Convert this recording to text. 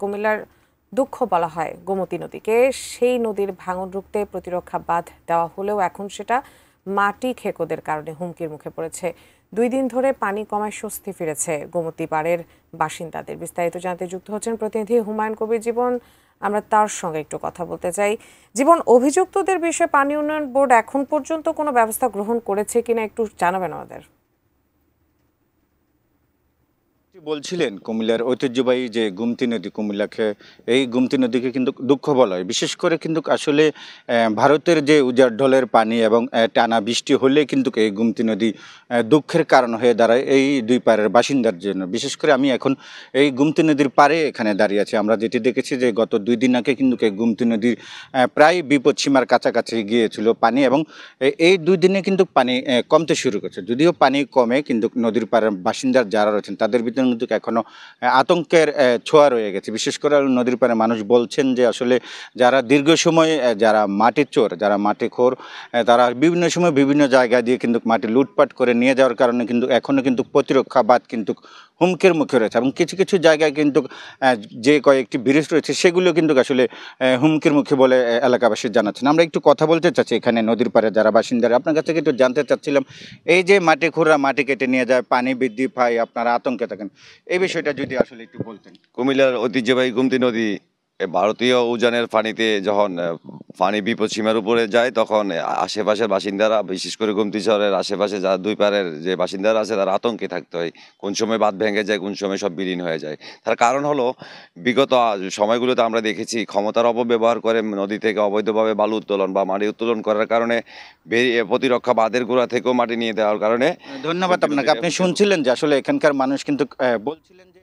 কুমিল্লার দুঃখ বলা হয় গোমতী নদীকে। সেই নদীর ভাঙন রুখতে প্রতিরক্ষা বাঁধ দেওয়া হলেও এখন সেটা মাটি খেকোদের কারণে হুমকির মুখে পড়েছে। 2 দিন ধরে পানি কমায় স্বস্তি ফিরেছে গোমতী পাড়ের বাসিন্দাদের। বিস্তারিত জানতে যুক্ত হচ্ছেন প্রতিনিধি হুমায়ুন কবির জীবন। আমরা তার সঙ্গে একটু কথা বলতে চাই। জীবন, অভিযুক্তদের বিষয়ে পানি উন্নয়ন বোর্ড এখন পর্যন্ত কোনো ব্যবস্থা গ্রহণ করেছে কিনা একটু জানাবেন আমাদের। বলছিলেন কুমিল্লার ঐতিহ্যবাহী যে গুমতি নদী, কুমিল্লাকে এই গুমতি নদীকে কিন্তু দুঃখ বলা হয়। বিশেষ করে কিন্তু আসলে ভারতের যে উজাড় ঢলের পানি এবং টানা বৃষ্টি হলে কিন্তু এই গুমতি নদী দুঃখের কারণ হয়ে দাঁড়ায় এই দুই পাড়ের বাসিন্দার জন্য। বিশেষ করে আমি এখন এই গুমতি নদীর পাড়ে এখানে দাঁড়িয়ে আছি। আমরা যেটি দেখেছি যে গত 2 দিন আগে কিন্তু এই গুমতি নদীর প্রায় বিপদ সীমার কাছাকাছি গিয়েছিল পানি, এবং এই 2 দিনে কিন্তু পানি কমতে শুরু করছে। যদিও পানি কমে, কিন্তু নদীর পাড়ের বাসিন্দা যারা রয়েছেন তাদের ভিতরে কিন্তু এখনো আতঙ্কের ছোঁয়া রয়ে গেছে। বিশেষ করে নদীর পাড়ে মানুষ বলছেন যে আসলে যারা দীর্ঘ সময় যারা মাটির চোর, যারা মাটিখোর, তারা বিভিন্ন সময় বিভিন্ন জায়গা দিয়ে কিন্তু মাটি লুটপাট করে নিয়ে যাওয়ার কারণে কিন্তু এখনো কিন্তু প্রতিরক্ষা বাঁধ কিন্তু হুমকির মুখে রয়েছে, এবং কিছু কিছু জায়গায় কিন্তু যে কয়েকটি ব্রিজ রয়েছে সেগুলো কিন্তু আসলে হুমকির মুখে বলে এলাকাবাসী জানাচ্ছেন। আমরা একটু কথা বলতে চাচ্ছি এখানে নদীর পাড়ে যারা বাসিন্দারা, আপনার কাছ থেকে একটু জানতে চাচ্ছিলাম, এই যে মাটিখোররা মাটি কেটে নিয়ে যায়, পানি বৃদ্ধি পায়, আপনারা আতঙ্কে থাকেন, এই বিষয়টা যদি আসলে একটু বলতেন। কুমিল্লার ঐতিহ্যবাহী গুমতি নদী ভারতীয় উজানের পানিতে যখন পানি বিপদ সীমার উপরে যায়, তখন আশেপাশের বাসিন্দারা, বিশেষ করে গুমতি শহরের আশেপাশে যারা দুই পাড়ের যে বাসিন্দারা আছে তারা আতঙ্কে থাকতে হয়। কোন সময় বাঁধ ভেঙে যায়, কোন সময় সব বিলীন হয়ে যায়। তার কারণ হলো বিগত সময়গুলোতে আমরা দেখেছি ক্ষমতার অপব্যবহার করে নদী থেকে অবৈধভাবে বালু উত্তোলন বা মাটি উত্তোলন করার কারণে প্রতিরক্ষা বাঁধের গোড়া থেকেও মাটি নিয়ে দেওয়ার কারণে। ধন্যবাদ আপনাকে। আপনি শুনছিলেন যে আসলে এখানকার মানুষ কিন্তু বলছিলেন যে